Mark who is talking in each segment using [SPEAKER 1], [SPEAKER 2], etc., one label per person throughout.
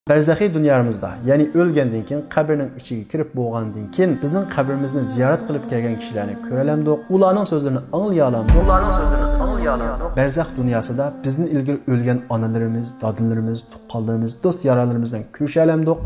[SPEAKER 1] Barzaxiy dunyomizda, ya'ni o'lgandan keyin qabrning ichiga kirib bo'lgandan keyin bizning qabrimizni ziyorat qilib kelgan kishilarni ko'ralamdik. Ularning so'zlarini anglayalamdik. Barzax dunyosida bizning ilgari o'lgan onalarimiz, dadalarimiz, tuqqanlarimiz, do'st yaralarimizdan ko'rishalamdik.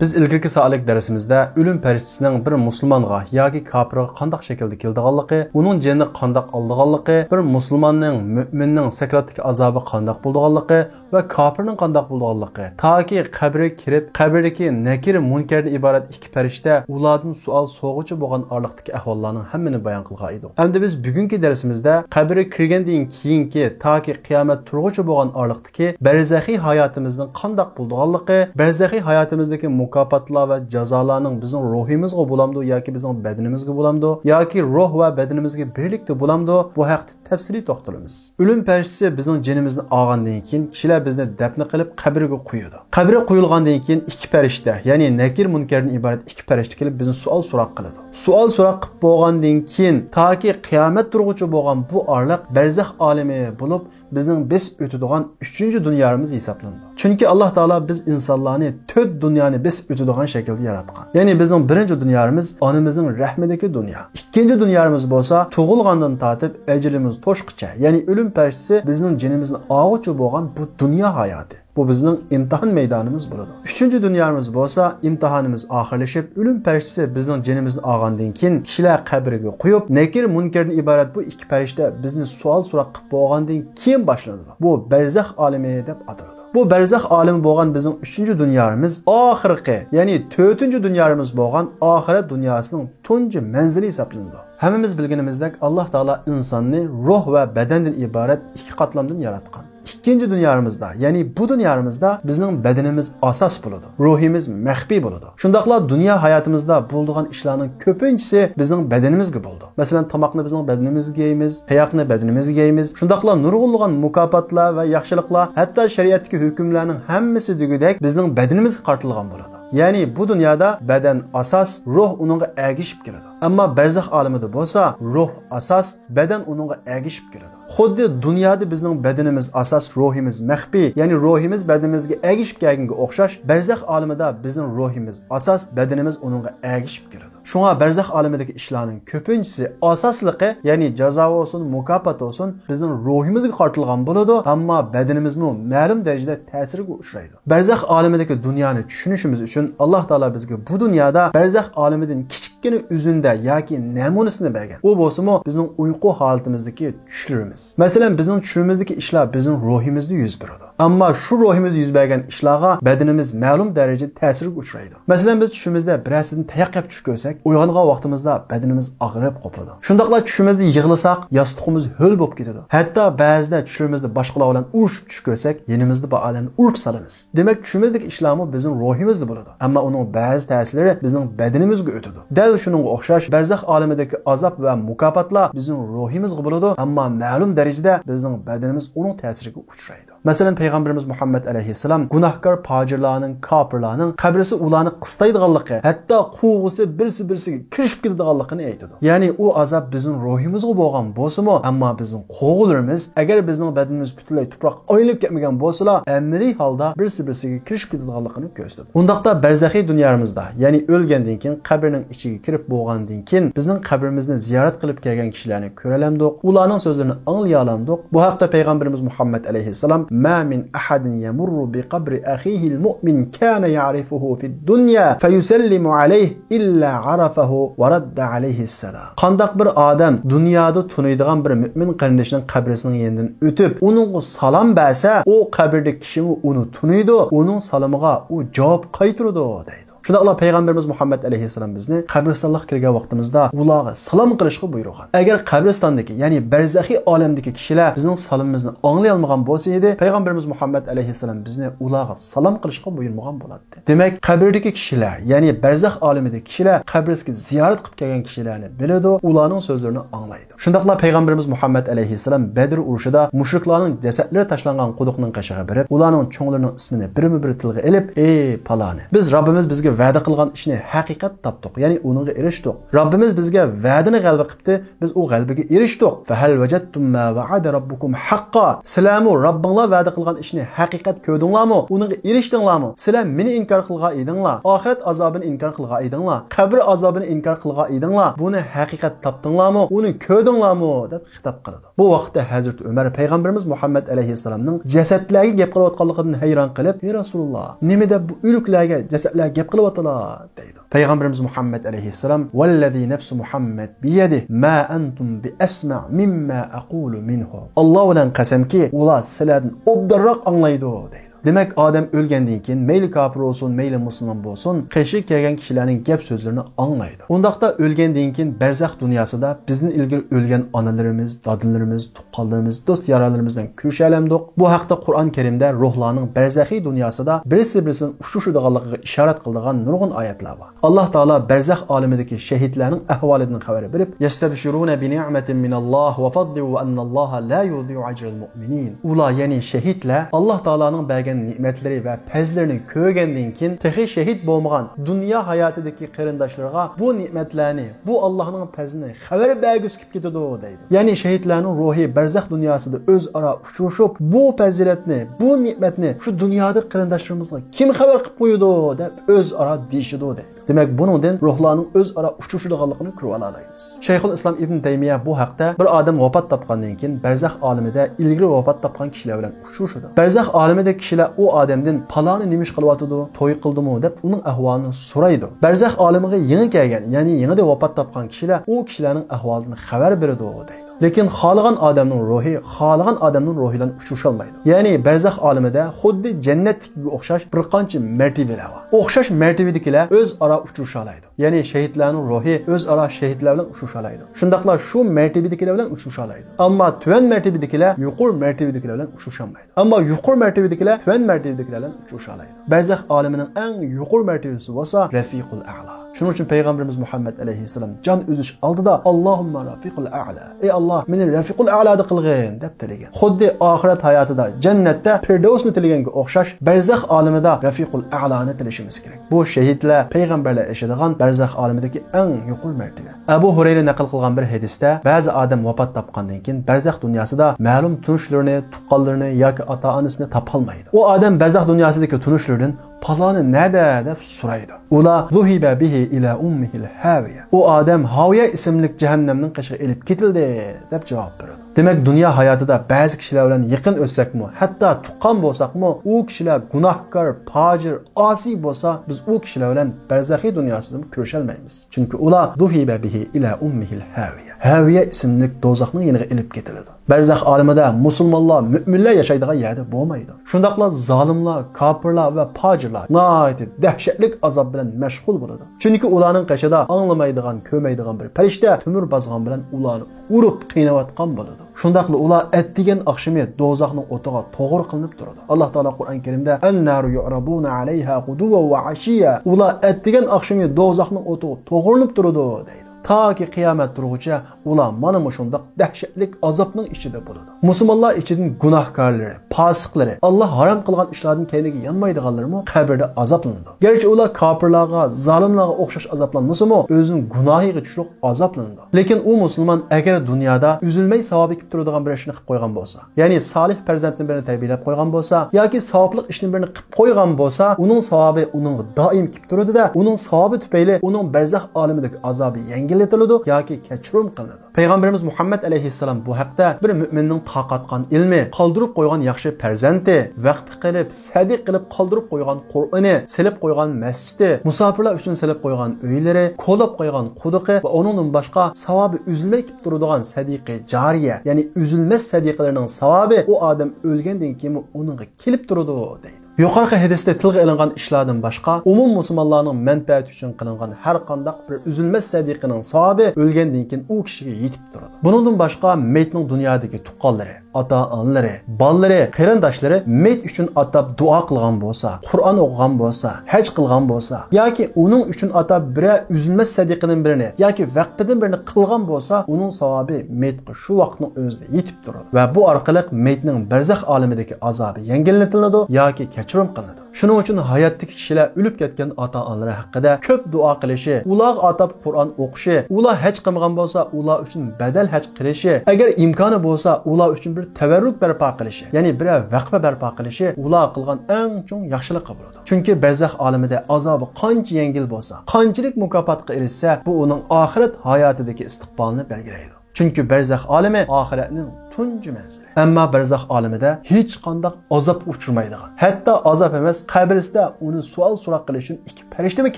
[SPEAKER 1] Biz ilgirki saatlik dersimizde ölüm periştisining bir musulmonga yoki kofirga qanday shaklda keldiganligi, uning jonni qanday oldiganligi, bir musulmonning, mu'minning sakratlik azobi qanday bo'ldiganligi va kofirning qanday bo'ldiganligi, toki qabrga kirib, qabrdagi nakir munkardan iborat ikki farishta ulardan savol so'g'uchi bo'lgan orliqdagi ahvollarning hammani bayon qilgan edik. Endi biz bugungi darsimizda qabrga kirgandan keyingi toki qiyomat turg'uchi bo'lgan orliqdagi barzaxiy hayotimizning qanday bo'ldiganligi, barzaxiy hayotimizdagi mukofotlar va jazolarning bizning ruhimizga bo'lamdi yoki bizning badanimizga bo'lamdi yoki ruh va badanimizga birlikda bo'lamdi, bu haqda tafsiliy to'xtalamiz. O'lim farishasi bizning jinimizni olgandan keyin kishilar bizni dafn qilib qabrga qo'yadi. Qabrga qo'yilgandan keyin ikki farishta, ya'ni nakir munkardan iborat ikki farishta kelib bizni savol so'roq qiladi. Savol so'roq qilib bo'lgandan keyin toki qiyomat turg'uchi bo'lgan bu orliq barzax olami bo'lib bizning biz o'tadigan 3-dunyomiz hisoblanadi. Chunki Alloh taolo biz insonlarni 4 dunyoni biz o'tadigan shaklda yaratgan. Ya'ni bizning birinchi dunyomiz onamizning rahmidagi dunyo. Ikkinchi dunyomiz bo'lsa tug'ilgandan tortib ajrimiz to'shqicha, ya'ni o'lim farishasi bizning jinimizni og'uchi bo'lgan bu dunyo hayoti. Bu bizning imtihon maydonimiz bo'ladi. 3-dunyomiz bo'lsa imtihonimiz oxirlashib, o'lim farishasi bizning jinimizni olgandan keyin kishilar qabrga qo'yib, nakir munkardan iborat bu ikki farishta bizni savol so'roq qilib bo'lgandan keyin boshlanadi. Bu barzax olami deb ataladi. Bu barzax olami bo'lgan bizning 3-dunyomiz oxirgi, ya'ni 4-dunyomiz bo'lgan oxirat dunyosining tunji manzili hisoblanadi. Hammamiz bilganimizdek Alloh taolo insonni ruh va badandan iborat ikki qatlamdan yaratgan. İkinci dünyamızda, yani bu dünyamızda bizning bedenimiz asas bo'ladi. Ruhimiz maxfiy bo'ladi. Shundaqla dünya hayatımızda bo'lgan ishlarning ko'pinchisi bizning bedenimizga bo'ldi. Masalan, tomoqni bizning bedenimizga yeymiz, tayoqni bedenimizga yeymiz. Shundaqla nurg'unlagan mukofotlar va yaxshiliklar, hatto shariatdagi hukmlarning hammasi degudek bizning bedenimizga qartilgan bo'ladi. Yani bu dünyada beden asas, ruh onunla ergişip geladi. Ama barzax olamida bo'lsa, ruh asas, beden onunla ergişip geladi. Xuddi dünyada bizning bedenimiz asas, ruhimiz maxfiy, yani ruhimiz bedenimizga ergişip kelganga o'xshash, barzax olamida bizning ruhimiz asas, bedenimiz onunla ergişip geladi. Şuna barzax olamidagi ishlarning ko'pinchisi asosligi, ya'ni jazo olsun, mukofot olsun, bizning ruhimizga qartilgan bo'ladi, ammo bedenimizmi ma'lum darajada ta'sirga uchraydi. Barzax olamidagi dunyoni tushunishimiz uchun Alloh taolo bizga bu dunyoda barzax olamidan kichikgina uzunda yoki namunasini bergan. U bo'lsa-mu bizning uyqu holatimizdagi tushlarimiz. Masalan, bizning tushimizdagi ishlar bizning ruhimizda yuz beradi. Ammo shu ruhimizda yuz bergan ishlarga bedenimiz ma'lum darajada ta'sirga uchraydi. Masalan, biz tushimizda birasidan tayoq yeb tush ko'rsak, uyg'ongan vaqtimizda bedenimiz og'rib qopadi. Shundaqla tushimizda yig'lasak, yostiqimiz ho'l bo'lib ketadi. Hatto ba'zida tushimizda boshqalar bilan urushib tush ko'rsak, yenimizda bu odamni urib solamiz. Demak, tushimizdagi ishlarmi bizning ruhimizda bo'ladi. Ammo uning ba'zi ta'sirlari bizning bedenimizga o'tadi. Dal shuningga o'xshash barzax olamidagi azob va mukofotlar bizning ruhimizga bo'ladi, ammo ma'lum darajada bizning bedenimiz uning ta'siriga uchraydi. Masalan, Peygamberimiz Muhammed aleyhisselam günahkar pacirlarning, kafirlarning qabrisi ularni qistaydiganligi, hatto quvg'isi birsi-birsiga kirishib ketadiganligini aytadi. Ya'ni u azob bizning ruhimizga bo'lgan bo'lsa-mu, ammo bizning quvg'ularimiz agar bizning bedenimiz butunlay tuproq aylanib ketmagan bo'lsa-la, amaliy holda birsi-birsiga kirishib ketadiganligini ko'rsatadi. Undaqda barzaxiy dunyomizda, ya'ni o'lgandan keyin qabrning ichiga kirib bo'lgandan keyin bizning qabrimizni ziyorat qilib kelgan kishilarni ko'ralamdik, ularning so'zlarini anglayalamdik. Bu haqda Peygamberimiz Muhammed aleyhisselam ما من أحد يمر بقبر أخيه المؤمن كان يعرفه في الدنيا فيسلم عليه إلا عرفه ورد عليه السلام. Qandaq bir odam dunyoda tunuydigan bir mu'min qarindoshining qabrisining yenidan o'tib, uningga salom bersa, u qabrdagi kishi uni tunuydi, uning salomiga u javob qaytaradi deydi. Shundaqla Peygamberimiz Muhammed aleyhisselam bizni qabristonga kirgan vaqtimizda ularga salom qilishga buyurgan. Agar qabristondagi, ya'ni barzaxiy olamdagi kishilar bizning salomimizni anglay olmagan bo'lsa edi, Peygamberimiz Muhammed aleyhisselam bizni ularga salom qilishga buyurmagan bo'lardi. Demak, qabrdagi kishilar, ya'ni barzax olamidagi kishilar qabrga ziyorat qilib kelgan kishilarni biladi, ularning so'zlarini anglaydi. Shundaqla Peygamberimiz Muhammed aleyhisselam Badr urushida mushriklarning jasadlari tashlangan quduqning qashig'iga borib, ularning cho'nglarining ismini birma-bir tilga elib, "Ey palani, biz Rabbimiz bizga bizga va'da qilgan ishni haqiqat topdik, ya'ni uningga erishdik. Rabbimiz bizga va'dani g'alaba qildi, biz u g'alabaga erishdik. Fa hal wajadtum ma wa'ada rabbukum haqqan. Sizlarmi Rabbinglar va'da qilgan ishni haqiqat ko'rdinglarmi? Uningga erishdinglarmi? Sizlar meni inkor qilgan edinglar, oxirat azobini inkor qilgan edinglar, qabr azobini inkor qilgan edinglar. Buni haqiqat topdinglarmi? Uni ko'rdinglarmi? deb xitob qiladi. Bu vaqtda Hazrat Umar payg'ambarimiz Muhammad alayhissalomning jasadlarga gap qilayotganligidan hayron qilib, "Ey Rasululloh, nima deb bu o'liklarga, jasadlarga gap qilyaptilar?" deydi. Payg'ambarimiz Muhammad alayhissalom, "Vallazi nafsu Muhammad biyadihi ma antum bi asma' mimma aqulu minhu." Alloh bilan qasamki, ular sizlardan obdarroq anglaydi deydi. Demek Adem ölgəndən keyin meyli kafir olsun, meyli musulman olsun, qeşik kelgan kişilərin gap sözlərini anlaydı. Ondaqda ölgəndən keyin bərzəx dünyasında bizdən ilgiri ölgən analarımız, dadınlarımız, tuqqanlarımız, dost yaralarımızdan köşələmdik. Bu haqda Qur'on-Kərimdə ruhlarının bərzəxi dünyasında birisi-birisinin uçuşuduğanlığına işarət qıldığan nurgun ayətlər var. Allah Taala bərzəx aləmindəki şəhidlərin əhvalindən xəbər verib, "Yəstəbşiruna bi ni'mətin minallah və fadli və annallaha la yudi'u ecrel mu'minin." Ular, yəni şəhidlər Allah Taala'nın nimetleri ve pezlerini köğenden kin tehi şehit bolmagan dünya hayatındaki qarindaşlarga bu nimetlerini, bu Allah'ın pezini xabar bergüskip ketidi deydi. Yani şehitlerin ruhi berzax dünyasında öz ara uçuşup bu faziletni, bu nimetni şu dünyada qarindaşlarımızga kim xabar qilib qo'ydi deb öz ara deyishidi deydi. Demek bunundan ruhlarning öz ara uçuşuduğanlığını ko'rib olaymiz. Shayxul Islom Ibn Taymiya bu haqda bir odam vafot topgandan keyin berzax olamida ilgari vafot topgan kishilar bilan uçuşudi. Berzax olamida kishilar u odamdan paloni nimish qilyotidi, to'y qildimi deb uning ahvolini so'raydi. Berzax olamiga yangi kelgan, ya'ni yangida vafot topgan kishilar u kishilarning ahvolidan xabar beradi deydi. Lekin xoligan odamning ruhi xoligan odamning ruhi bilan uchisha olmaydi. Ya'ni barzax olamida xuddi jannatga o'xshash bir qancha martabalar bor. O'xshash martabadagilar o'z ara uchisha oladi. Ya'ni shahidlarning ruhi o'z ara shahidlar bilan uchisha oladi. Shundaqla shu martabadagilar bilan uchisha oladi. Ammo tuvan martabadagilar yuqori martabadagilar bilan uchisha olmaydi. Ammo yuqori martabadagilar tuvan martabadagilar bilan uchisha oladi. Barzax olamining eng yuqori martabasi bo'lsa rafiqul a'la. Shuning uchun payg'ambarimiz Muhammad alayhissalom jon uzish oldida Allohumma rafiqul a'la. Ey Alloh, meni rafiqul a'lada qilgin deb tilagan. Xuddi oxirat hayotida jannatda Firdavsni tilaganga o'xshash barzax olamida rafiqul a'lani tilashimiz kerak. Bu shahidlar, payg'ambarlar yashadigan barzax olamidagi eng yuqori martaba. Abu Hurayra naql qilgan bir hadisda ba'zi odam vafot topgandan keyin barzax dunyosida ma'lum tunishlarini, tuqqanlarini yoki ota-onasini topolmaydi. U odam barzax dunyosidagi tunishlaridan paloni nada deb so'raydi. Ular zuhiba bihi ila ummihil haviya. U odam Haviya ismli jahannamning qishiga elib ketildi deb javob beradi. Demak, dunyo hayotida ba'zi kishilar bilan yaqin o'ssakmi, hatto tuqqan bo'lsakmi, u kishilar gunohkor, fojir, osiy bo'lsa, biz u kishilar bilan barzaxiy dunyosida ko'risha olmaymiz. Chunki ular zuhiba bihi ila ummihil haviya. Haviya ismli do'zaxning yoniga elib ketiladi. Barzax olamida musulmonlar, mu'minlar yashaydigan yerda bo'lmaydi. Shundaqla zolimlar, kofirlar va fojirlar nihoyat dahshatli azob bilan mashg'ul bo'ladi. Chunki ularning qashida anglamaydigan, ko'maydigan bir farishta tumur bozgan bilan ularni urib qiynayotgan bo'ladi. Shundaqla ular atdigan oqshimi do'zaxning o'tiga to'g'ri qilinib turadi. Alloh taolo Qur'on Karimda an-naru yu'raduna 'alayha quduwan wa 'ashiya. Ular atdigan oqshimi do'zaxning o'tiga to'g'rinib turadi deydi. Ta ki qiyomat turguncha ular mana shundoq dahshatli azobning ichida bo'ladi. Musulmonlar ichidan gunohkorlari, fosiqlari, Alloh harom qilgan ishlardan keyniga yanmaydiganlarmi qabrda azoblanadi. Garchi ular kofirlarga, zolimlarga o'xshash azoblanmasa-mu, o'zining gunohiga tushib azoblanadi. Lekin u musulmon agar dunyoda üzülmay savob kelib turadigan bir ishni qilib qo'ygan bo'lsa, ya'ni solih farzandni birini tarbiyalab qo'ygan bo'lsa, yoki savobli ishni birini qilib qo'ygan bo'lsa, uning savobi uning doim kelib turadi-da, uning savobi tufayli uning barzax olamidagi azobi yengilletiladi yoki kechirim qilinadi. Payg'ambarimiz Muhammad alayhissalom bu haqda bir mu'minning taqatgan ilmi, qoldirib qo'ygan yaxshi farzandi, vaqt qilib, sadiq qilib qoldirib qo'ygan Qur'oni, silib qo'ygan masjidi, musofirlar uchun silib qo'ygan uylari, qo'lab qo'ygan quduqi va uningdan boshqa savobi uzilmay kelib turadigan sadiqi jariya, ya'ni uzilmas sadiqlarning savobi u odam o'lgandan keyin uningga kelib turadi deydi. Yuqorqi hadisda tilga ilingan ishlardan boshqa umum musulmonlarning manfaati uchun qilingan har qanday bir uzilmas sadiqining savobi o'lgandan keyin u kishiga yetib turadi. Bundan boshqa maytning dunyodagi tuqqanlari, ota-onalari, bolalari, qarindoshlari mayt uchun atab duo qilgan bo'lsa, Qur'on o'qigan bo'lsa, haj qilgan bo'lsa, yoki uning uchun atab bir uzilmas sadiqining birini yoki vaqtidan birini qilgan bo'lsa, uning savobi maytga shu vaqtning o'zida yetib turadi va bu orqali maytning barzax olamidagi azobi yengillanadi yoki kechirim qilinadi. Shuning uchun hayotdagi kishilar o'lib ketgan ota-onalar haqida ko'p duo qilishi, ularga atab Qur'on o'qishi, ular haj qilmagan bo'lsa, ular uchun badal haj qilishi, agar imkoni bo'lsa, ular uchun bir tavarruk barpo qilishi, ya'ni bir vaqfa barpo qilishi ular qilgan eng chong yaxshilikqa bo'ladi. Chunki barzax olamida azobi qancha yengil bo'lsa, qanchalik mukofotga erishsa, bu uning oxirat hayotidagi istiqbolini belgilaydi. Chunki barzax olimi oxiratning tunji manzili. Ammo barzax olimida hech qanday azob uchirmaydigan, hatto azob emas, qabrida uni savol so'roq qilish uchun ikki farishta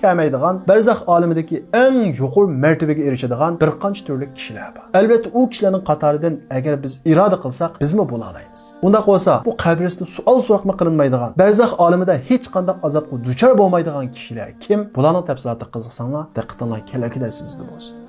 [SPEAKER 1] kelmaydigan, barzax olimidagi eng yuqori martabaga erishadigan bir qancha turli kishilar bor. Albatta, u kishilarning qatoridan agar biz iroda qilsak, bizmi bo'la olamiz. Unda bo'lsa, bu qabrida savol so'roqma qilinmaydigan, barzax olimida hech qanday azobga duchor bo'lmaydigan kishilar kim? Bularning tafsilotga qiziqsanglar, diqqatinglar kelarki darsimizda bo'lsin.